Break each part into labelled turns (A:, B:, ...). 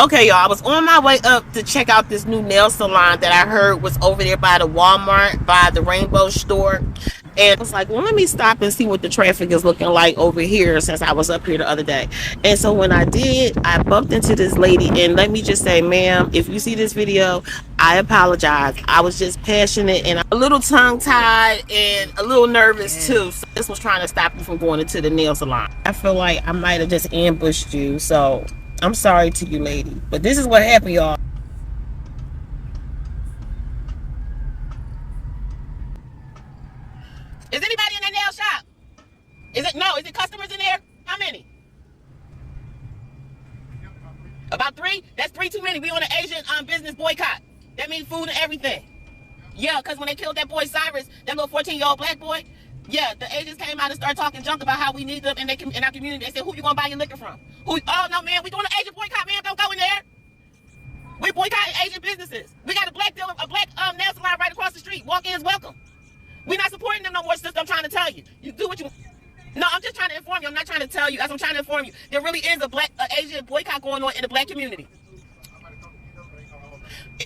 A: Okay, y'all, I was on my way up to check out this new nail salon that I heard was over there by the Walmart, by the Rainbow store. And I was like, well, let me stop and see what the traffic is looking like over here since I was up here the other day. And so when I did, I bumped into this lady. And let me just say, ma'am, if you see this video, I apologize. I was just passionate and a little tongue tied and a little nervous too. So this was trying to stop you from going into the nail salon. I feel like I might have just ambushed you. So I'm sorry to you, lady, but this is what happened, y'all. Is anybody in that nail shop? Is it customers in there? How many? About 3? That's 3 too many. We on an Asian business boycott. That means food and everything. Yeah, because when they killed that boy Cyrus, that little 14-year-old black boy, yeah, the Asians came out and started talking junk about how we need them in our community. They said, who you gonna buy your liquor from? Oh no, man, we doing an Asian boycott, man. Don't go in there. We boycotting Asian businesses. We got a black nail salon right across the street. Walk-ins welcome. We're not supporting them no more, sister. I'm trying to tell you. You do what you. No, I'm just trying to inform you. I'm not trying to tell you. I'm trying to inform you. There really is a Asian boycott going on in the black community.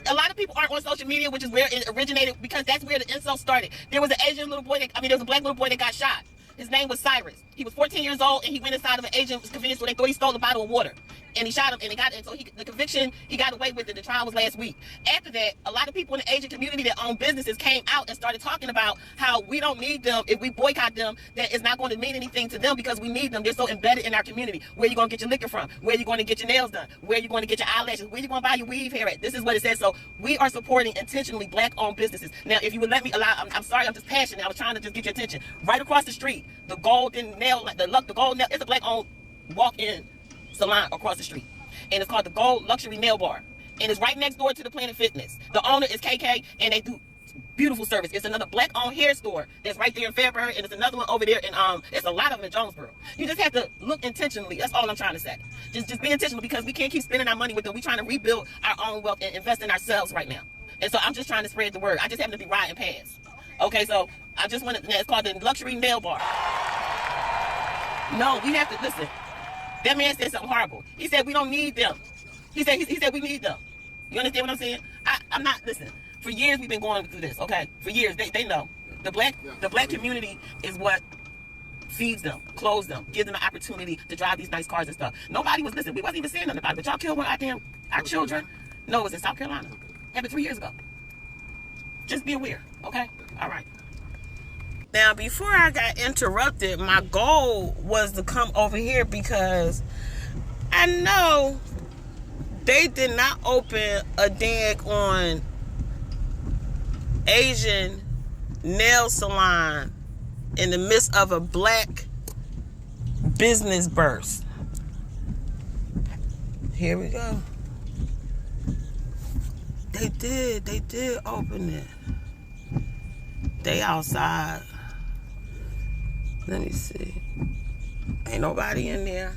A: A lot of people aren't on social media, which is where it originated, because that's where the insult started. There was an Asian little boy there was a black little boy that got shot. His name was Cyrus. He was 14 years old, and he went inside of an Asian convenience store. They thought he stole a bottle of water, and he shot him. The conviction, he got away with it. The trial was last week. After that, a lot of people in the Asian community that own businesses came out and started talking about how we don't need them. If we boycott them, that it's not going to mean anything to them because we need them. They're so embedded in our community. Where you going to get your liquor from? Where you going to get your nails done? Where you going to get your eyelashes? Where you going to buy your weave hair at? This is what it says. So we are supporting intentionally black-owned businesses. Now, if you would let me I'm sorry, I'm just passionate. I was trying to just get your attention. Right across the street, the Golden Nail, the Gold Nail, it's a black-owned walk-in salon across the street. And it's called the Gold Luxury Nail Bar. And it's right next door to the Planet Fitness. The owner is KK, and they do beautiful service. It's another black-owned hair store that's right there in Fairburn, and it's another one over there in it's a lot of them in Jonesboro. You just have to look intentionally. That's all I'm trying to say. Just be intentional, because we can't keep spending our money with them. We're trying to rebuild our own wealth and invest in ourselves right now. And so I'm just trying to spread the word. I just happen to be riding past. Okay, so I just want to. It's called the Luxury Nail Bar. No, we have to listen. That man said something horrible. He said we don't need them. He said we need them. You understand what I'm saying? I'm not, listen. For years we've been going through this, okay? For years, they know. The black community is what feeds them, clothes them, gives them the opportunity to drive these nice cars and stuff. Nobody was listening. We wasn't even saying nothing about it. But y'all killed one of our children. No, it was in South Carolina. Happened 3 years ago. Just be aware, okay? All right. Now, before I got interrupted, my goal was to come over here because I know they did not open a daggone Asian nail salon in the midst of a black business burst. Here we go. They did open it. They outside. Let me see. Ain't nobody in there.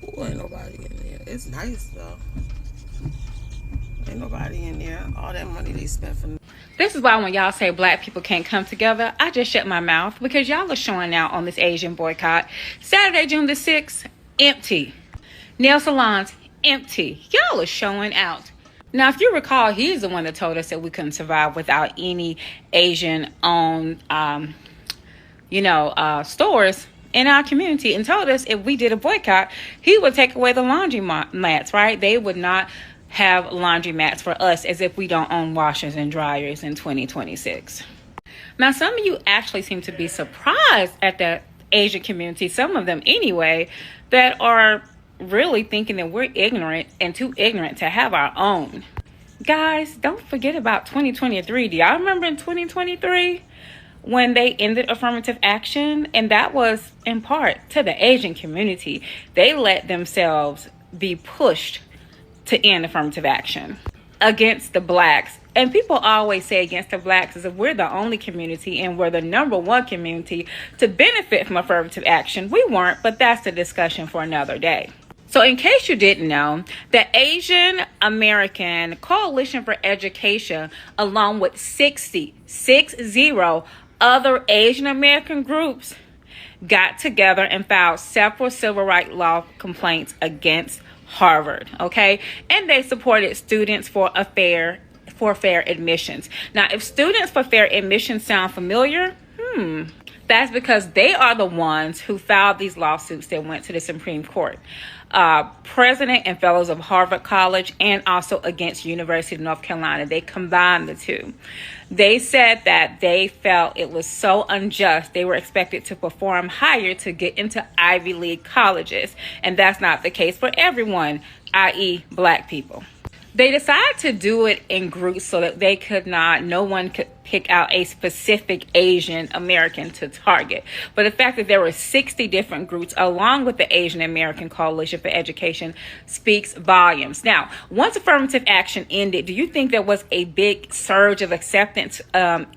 A: Ooh, ain't nobody in there. It's nice though. Ain't nobody in there. All that money they spent for.
B: This is why when y'all say black people can't come together, I just shut my mouth, because y'all are showing out on this Asian boycott. Saturday, June the 6th, empty. Nail salons, empty. Y'all are showing out. Now, if you recall, he's the one that told us that we couldn't survive without any Asian-owned, stores in our community, and told us if we did a boycott, he would take away the laundry mats, right? They would not have laundry mats for us, as if we don't own washers and dryers in 2026. Now, some of you actually seem to be surprised at the Asian community, some of them anyway, that are really thinking that we're ignorant and too ignorant to have our own. Guys, don't forget about 2023. Do y'all remember in 2023 when they ended affirmative action? And that was in part to the Asian community. They let themselves be pushed to end affirmative action against the blacks. And people always say against the blacks as if we're the only community and we're the number one community to benefit from affirmative action. We weren't, but that's a discussion for another day. So in case you didn't know, the Asian American Coalition for Education, along with 60 other Asian American groups, got together and filed several civil rights law complaints against Harvard, okay? And they supported Students for Fair Admissions. Now, if Students for Fair Admissions sound familiar, that's because they are the ones who filed these lawsuits that went to the Supreme Court. President and fellows of Harvard College and also against University of North Carolina. They combined the two. They said that they felt it was so unjust. They were expected to perform higher to get into Ivy League colleges. And that's not the case for everyone, i.e. Black people. They decided to do it in groups so that no one could pick out a specific Asian American to target. But the fact that there were 60 different groups along with the Asian American Coalition for Education speaks volumes. Now, once affirmative action ended, do you think there was a big surge of acceptance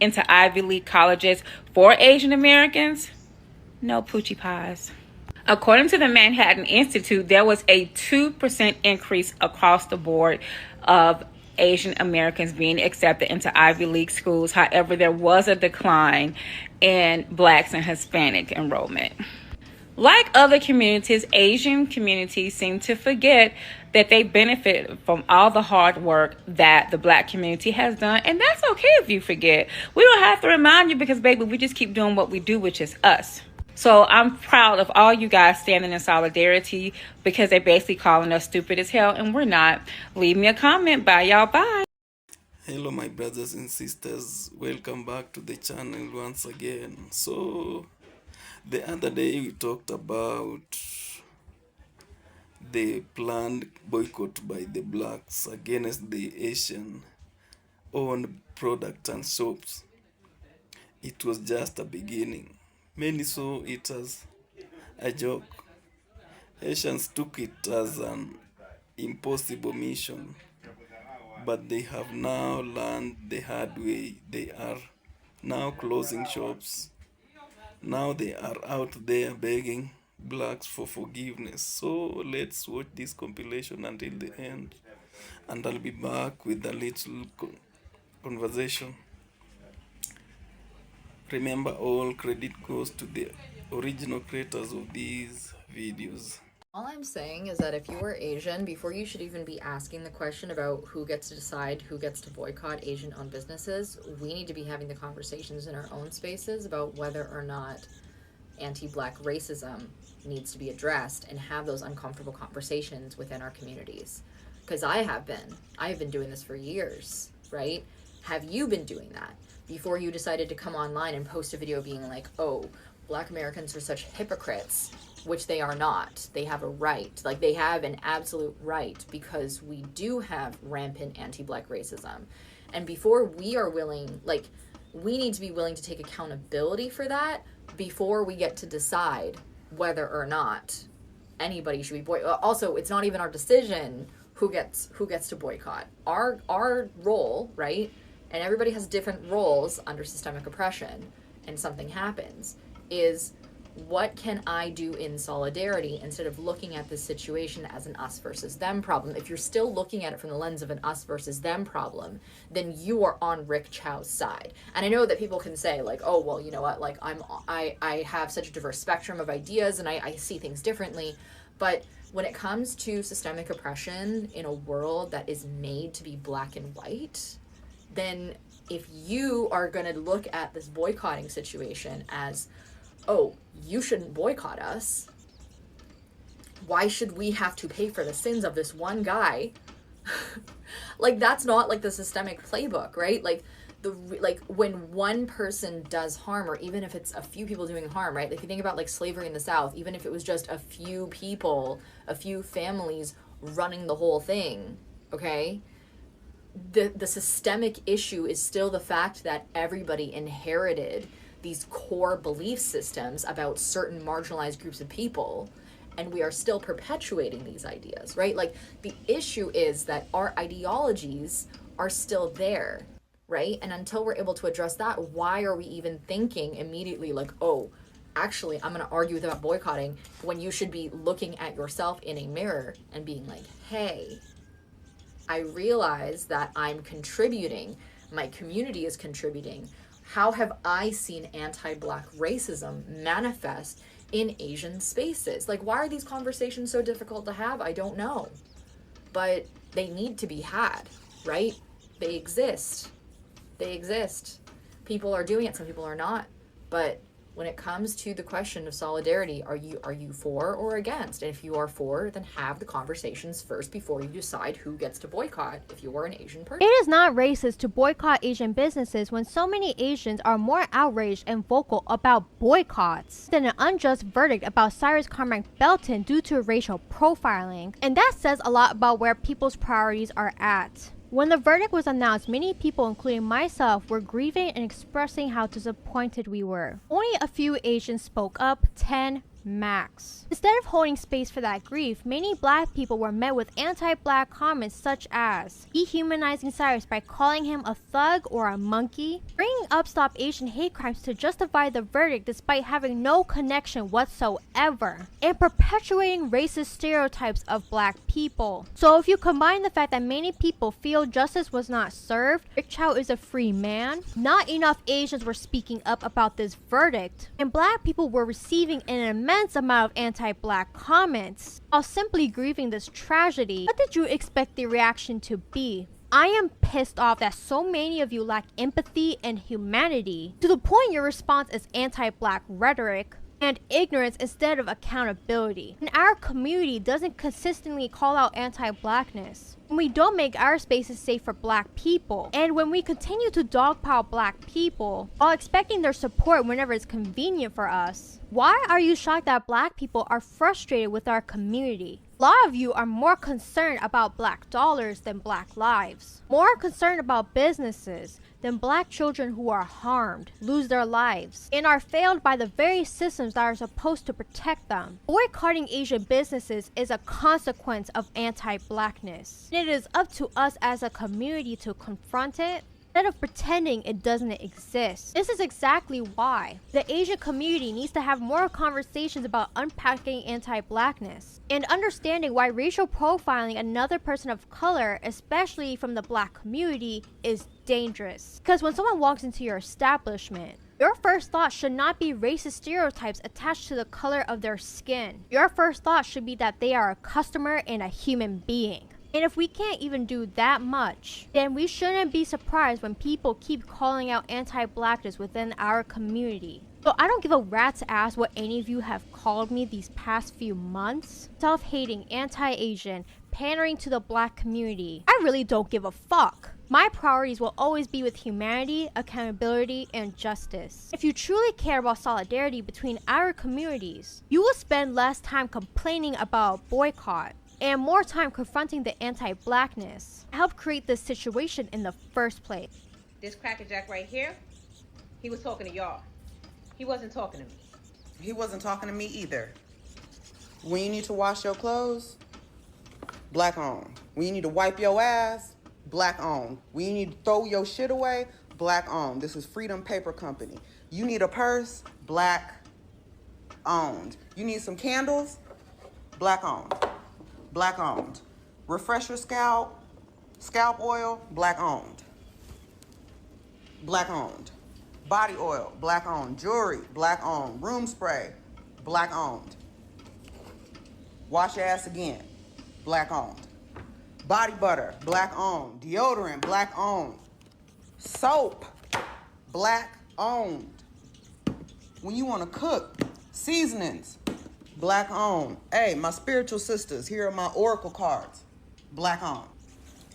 B: into Ivy League colleges for Asian Americans? No poochie pies. According to the Manhattan Institute, there was a 2% increase across the board of Asian Americans being accepted into Ivy League schools. However, there was a decline in Blacks and Hispanic enrollment. Like other communities, Asian communities seem to forget that they benefit from all the hard work that the Black community has done. And that's okay if you forget. We don't have to remind you because, baby, we just keep doing what we do, which is us. So I'm proud of all you guys standing in solidarity because they're basically calling us stupid as hell, and we're not. Leave me a comment. Bye, y'all. Bye.
C: Hello, my brothers and sisters. Welcome back to the channel once again. So, the other day we talked about the planned boycott by the Blacks against the Asian-owned products and shops. It was just a beginning. Many saw it as a joke. Asians took it as an impossible mission, but they have now learned the hard way. They are now closing shops. Now they are out there begging Blacks for forgiveness. So let's watch this compilation until the end, and I'll be back with a little conversation. Remember, all credit goes to the original creators of these videos.
D: All I'm saying is that if you are Asian, before you should even be asking the question about who gets to decide who gets to boycott Asian-owned businesses, we need to be having the conversations in our own spaces about whether or not anti-Black racism needs to be addressed and have those uncomfortable conversations within our communities. Because I have been doing this for years, right? Have you been doing that? Before you decided to come online and post a video being like, oh, Black Americans are such hypocrites, which they are not. They have a right. Like, they have an absolute right because we do have rampant anti-Black racism. And before we are willing, like, we need to be willing to take accountability for that before we get to decide whether or not anybody should be boycotted. Also, it's not even our decision who gets to boycott. Our role, right? And everybody has different roles under systemic oppression, and something happens, is what can I do in solidarity instead of looking at this situation as an us versus them problem? If you're still looking at it from the lens of an us versus them problem, then you are on Rick Chow's side. And I know that people can say like, oh, well, you know what, like I have such a diverse spectrum of ideas and I see things differently. But when it comes to systemic oppression in a world that is made to be black and white, then if you are going to look at this boycotting situation as, oh, you shouldn't boycott us, why should we have to pay for the sins of this one guy? Like, that's not like the systemic playbook, right? Like when one person does harm, or even if it's a few people doing harm, right? Like, if you think about like slavery in the South, even if it was just a few people, a few families running the whole thing, okay? The systemic issue is still the fact that everybody inherited these core belief systems about certain marginalized groups of people, and we are still perpetuating these ideas, right? Like, the issue is that our ideologies are still there, right? And until we're able to address that, why are we even thinking immediately like, oh, actually, I'm going to argue about boycotting, when you should be looking at yourself in a mirror and being like, hey, I realize that I'm contributing, my community is contributing. How have I seen anti-Black racism manifest in Asian spaces? Like, why are these conversations so difficult to have? I don't know. But they need to be had, right? They exist. They exist. People are doing it, some people are not. But when it comes to the question of solidarity, are you for or against? And if you are for, then have the conversations first before you decide who gets to boycott if you are an Asian person.
E: It is not racist to boycott Asian businesses when so many Asians are more outraged and vocal about boycotts than an unjust verdict about Cyrus Carmack Belton due to racial profiling. And that says a lot about where people's priorities are at. When the verdict was announced, many people, including myself, were grieving and expressing how disappointed we were. Only a few Asians spoke up, 10 max. Instead of holding space for that grief, many Black people were met with anti-Black comments such as dehumanizing Cyrus by calling him a thug or a monkey, bringing up Stop Asian hate crimes to justify the verdict despite having no connection whatsoever, and perpetuating racist stereotypes of Black people. So if you combine the fact that many people feel justice was not served, Rick Chow is a free man, not enough Asians were speaking up about this verdict, and Black people were receiving an immense amount of anti-Black comments while simply grieving this tragedy, what did you expect the reaction to be? I am pissed off that so many of you lack empathy and humanity, to the point your response is anti-Black rhetoric and ignorance instead of accountability. And our community doesn't consistently call out anti-Blackness. When we don't make our spaces safe for Black people, and when we continue to dogpile Black people while expecting their support whenever it's convenient for us, why are you shocked that Black people are frustrated with our community? A lot of you are more concerned about Black dollars than Black lives, more concerned about businesses than Black children who are harmed, lose their lives, and are failed by the very systems that are supposed to protect them. Boycotting Asian businesses is a consequence of anti-Blackness. It is up to us as a community to confront it instead of pretending it doesn't exist. This is exactly why the Asian community needs to have more conversations about unpacking anti-Blackness and understanding why racial profiling another person of color, especially from the Black community, is dangerous. Because when someone walks into your establishment, your first thought should not be racist stereotypes attached to the color of their skin. Your first thought should be that they are a customer and a human being. And if we can't even do that much, then we shouldn't be surprised when people keep calling out anti-Blackness within our community. So I don't give a rat's ass what any of you have called me these past few months. Self-hating, anti-Asian, pandering to the Black community. I really don't give a fuck. My priorities will always be with humanity, accountability, and justice. If you truly care about solidarity between our communities, you will spend less time complaining about a boycott and more time confronting the anti-Blackness to help create this situation in the first place.
F: This Cracker Jack right here, he was talking to y'all. He wasn't talking to me.
G: He wasn't talking to me either. When you need to wash your clothes, Black on. When you need to wipe your ass, Black on. When you need to throw your shit away, Black on. This is Freedom Paper Company. You need a purse, Black owned. You need some candles, Black owned. Black owned. Refresh your scalp oil, Black owned. Black owned. Body oil, Black owned. Jewelry, Black owned. Room spray, Black owned. Wash your ass again, Black owned. Body butter, Black owned. Deodorant, Black owned. Soap, Black owned. When you want to cook, seasonings, Black owned. Hey, my spiritual sisters, here are my oracle cards, Black owned.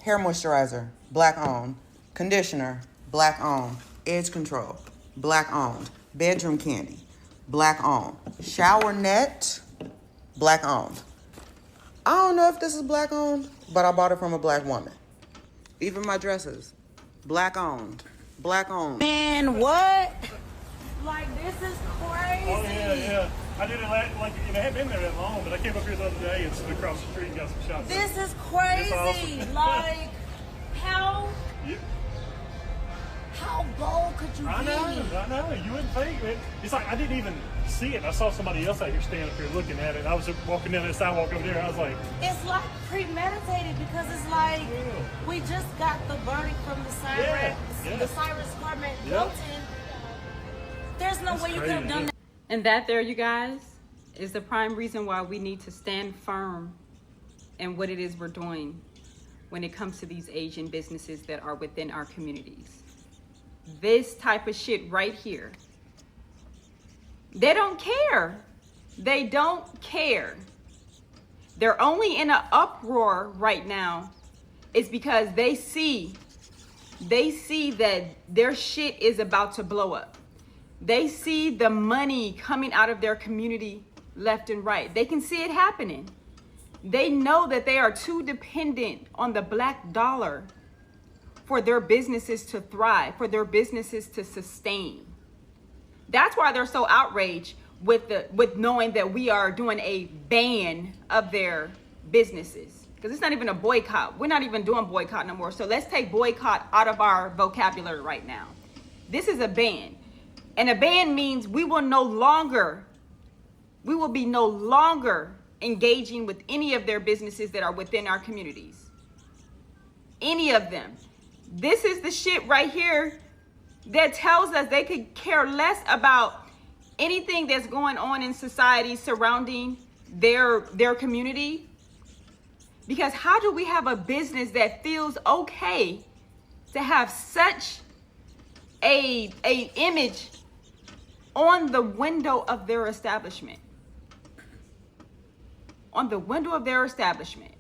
G: Hair moisturizer, Black owned. Conditioner, Black owned. Edge control, Black owned. Bedroom candy, Black owned. Shower net, Black owned. I don't know if this is Black owned, but I bought it from a Black woman. Even my dresses, Black owned. Black owned.
F: Man, what?
H: Like, this is crazy.
I: Oh, yeah. I did it like, it hadn't been there that long, but I came up here the other day and stood across the street and got some shots.
H: This is crazy.
I: Awesome.
H: Like, how
I: Yeah.
H: bold could you
I: I
H: be?
I: know. You wouldn't think it. It's like I didn't even see it. I saw somebody else out here standing up here looking at it. I was walking down that sidewalk over there. And I was like,
H: It's like premeditated because it's like we just got the verdict from the Cyrus
I: Yeah.
H: the Cyrus Carmack Belton There's no way you could have done that.
B: And that there, you guys, is the prime reason why we need to stand firm in what it is we're doing when it comes to these Asian businesses that are within our communities. This type of shit right here. They don't care. They don't care. They're only in an uproar right now is because they see that their shit is about to blow up. They see the money coming out of their community left and right. They can see it happening. They know that they are too dependent on the black dollar for their businesses to thrive, for their businesses to sustain. That's why they're so outraged with knowing that we are doing a ban of their businesses. Because it's not even a boycott. We're not even doing boycott no more. So let's take boycott out of our vocabulary right now. This is a ban. And a ban means we will be no longer engaging with any of their businesses that are within our communities. Any of them. This is the shit right here that tells us they could care less about anything that's going on in society surrounding their community. Because how do we have a business that feels okay to have such a image on the window of their establishment? On the window of their establishment.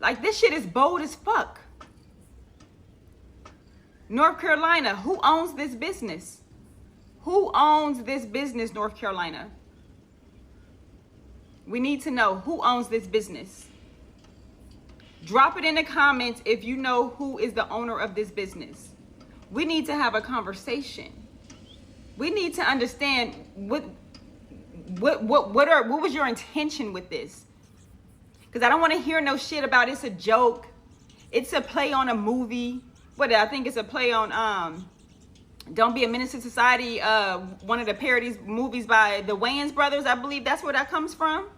B: Like, this shit is bold as fuck. North Carolina, who owns this business? Who owns this business, North Carolina? We need to know who owns this business. Drop it in the comments if you know who is the owner of this business. We need to have a conversation. We need to understand what was your intention with this? Because I don't want to hear no shit about it's a joke. It's a play on a movie. I think it's a play on Don't Be a Menace to Society, one of the parodies movies by the Wayans brothers. I believe that's where that comes from.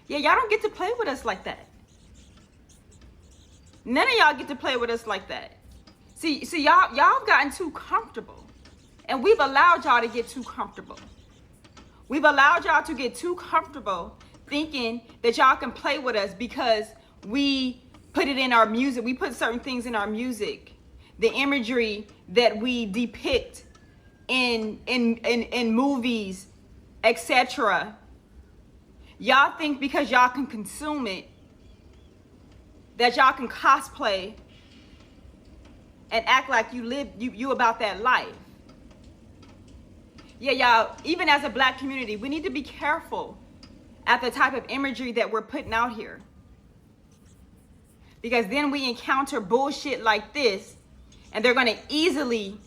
B: Yeah, y'all don't get to play with us like that. None of y'all get to play with us like that. See, y'all have gotten too comfortable. And we've allowed y'all to get too comfortable. We've allowed y'all to get too comfortable thinking that y'all can play with us because we put it in our music. We put certain things in our music. The imagery that we depict in movies, etc. Y'all think because y'all can consume it, that y'all can cosplay and act like you about that life. Yeah, y'all, even as a black community, we need to be careful at the type of imagery that we're putting out here. Because then we encounter bullshit like this, and they're gonna easily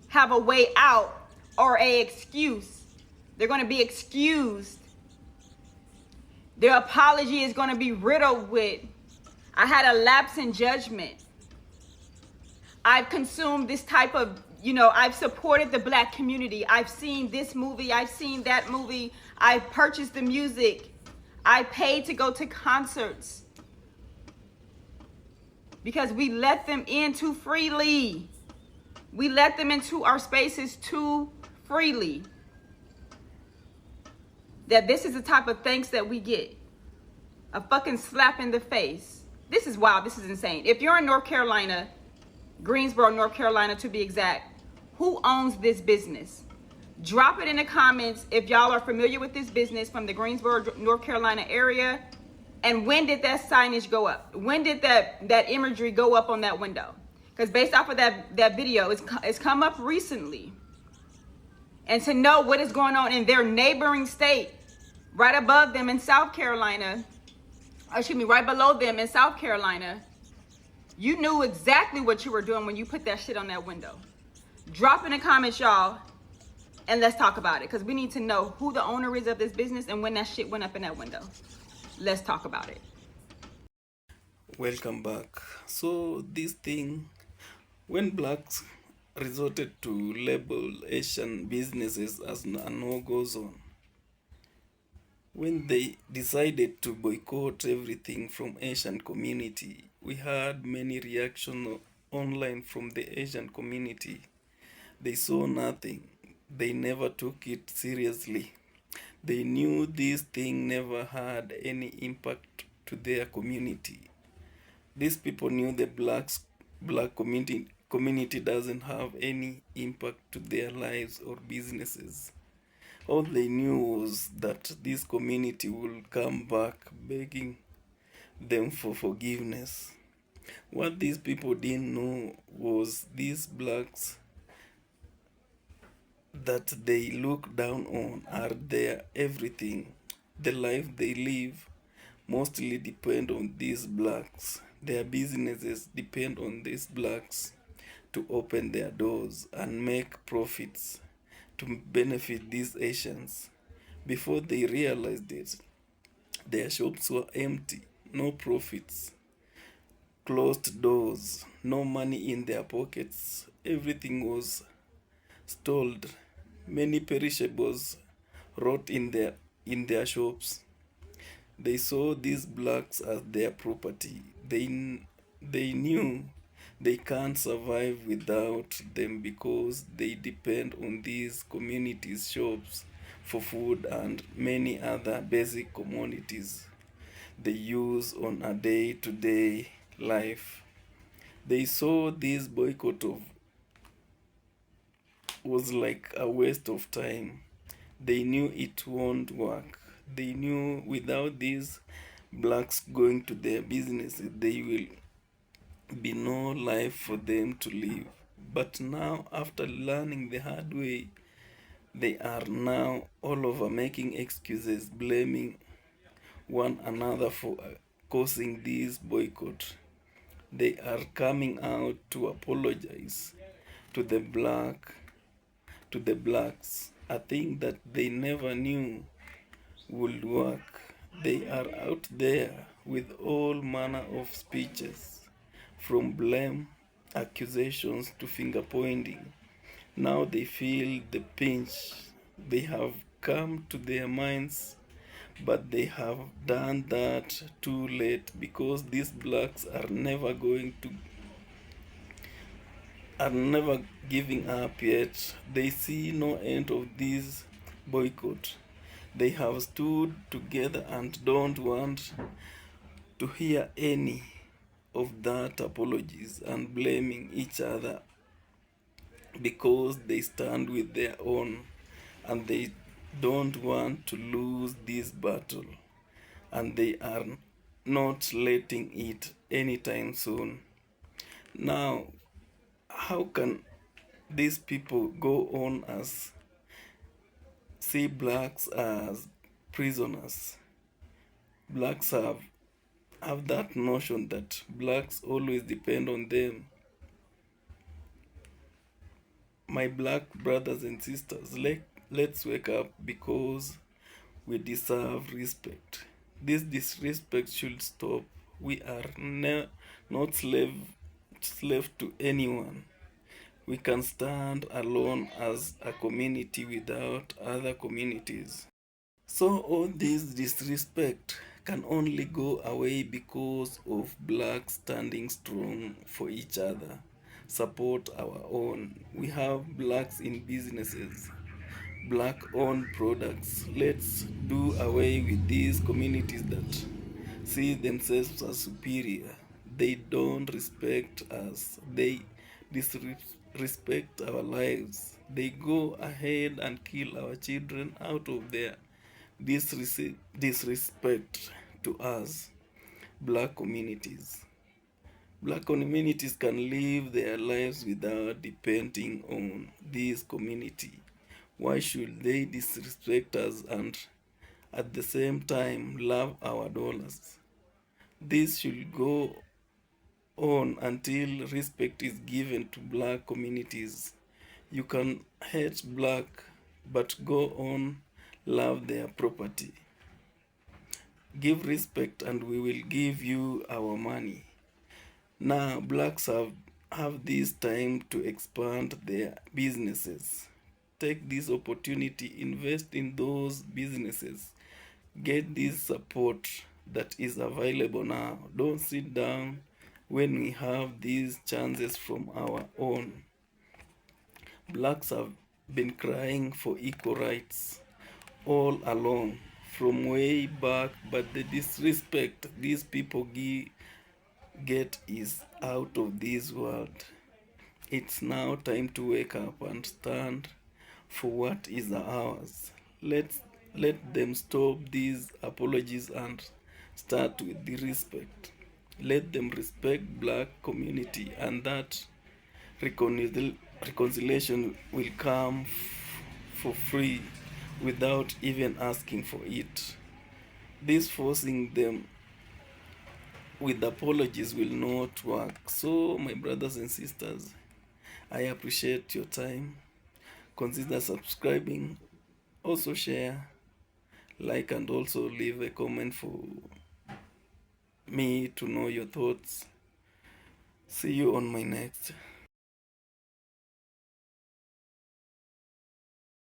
B: have a way out or a excuse. They're gonna be excused. Their apology is gonna be riddled with, I had a lapse in judgment. I've consumed this type of, I've supported the black community. I've seen this movie. I've seen that movie. I've purchased the music. I paid to go to concerts. Because we let them in too freely. We let them into our spaces too freely. That this is the type of thanks that we get. A fucking slap in the face. This is wild. This is insane. If you're in North Carolina, Greensboro, North Carolina to be exact, who owns this business? Drop it in the comments if y'all are familiar with this business from the Greensboro, North Carolina area. And when did that signage go up? When did that imagery go up on that window? Because based off of that video, it's come up recently. And to know what is going on in their neighboring state, right above them in South Carolina, right below them in South Carolina, you knew exactly what you were doing when you put that shit on that window. Drop in the comments, y'all, and let's talk about it. Because we need to know who the owner is of this business and when that shit went up in that window. Let's talk about it.
C: Welcome back. So this thing, when blacks resorted to label Asian businesses as a no-go zone, when they decided to boycott everything from Asian community, we had many reactions online from the Asian community. They saw nothing. They never took it seriously. They knew this thing never had any impact to their community. These people knew the black community doesn't have any impact to their lives or businesses. All they knew was that this community will come back begging them for forgiveness. What these people didn't know was these blacks that they look down on are their everything. The life they live mostly depend on these blacks. Their businesses depend on these blacks to open their doors and make profits to benefit these Asians. Before they realized it, their shops were empty, no profits, closed doors, no money in their pockets. Everything was stalled. Many perishables rot in their shops. They saw these blacks as their property. They knew they can't survive without them because they depend on these communities' shops for food and many other basic commodities they use on a day-to-day life. They saw this boycott was like a waste of time. They knew it won't work. They knew without these blacks going to their businesses, there will be no life for them to live. But now, after learning the hard way, they are now all over making excuses, blaming one another for causing this boycott. They are coming out to apologize to the blacks, a thing that they never knew would work. They are out there with all manner of speeches, from blame, accusations to finger pointing. Now they feel the pinch. They have come to their minds, but they have done that too late because these blacks are never giving up yet. They see no end of this boycott. They have stood together and don't want to hear any of that apologies and blaming each other because they stand with their own and they don't want to lose this battle, and they are not letting it anytime soon. Now, how can these people go on as see blacks as prisoners? Blacks have that notion that blacks always depend on them. My black brothers and sisters, let's wake up because we deserve respect. This disrespect should stop. We are not slave to anyone. We can stand alone as a community without other communities. So all this disrespect can only go away because of blacks standing strong for each other. Support our own. We have blacks in businesses, black-owned products. Let's do away with these communities that see themselves as superior. They don't respect us. They disrespect our lives. They go ahead and kill our children out of their disrespect to us, black communities. Black communities can live their lives without depending on this community. Why should they disrespect us and at the same time love our dollars? This should go on until respect is given to black communities. You can hate black, but go on, love their property. Give respect and we will give you our money. Now blacks have this time to expand their businesses. Take this opportunity, invest in those businesses. Get this support that is available now. Don't sit down when we have these chances from our own. Blacks have been crying for equal rights all along, from way back, but the disrespect these people get is out of this world. It's now time to wake up and stand for what is ours. Let them stop these apologies and start with the respect. Let them respect black community, and that reconciliation will come for free without even asking for it. This forcing them with apologies will not work. So, my brothers and sisters, I appreciate your time. Consider subscribing, also share, like, and also leave a comment for me to know your thoughts. See you on my next.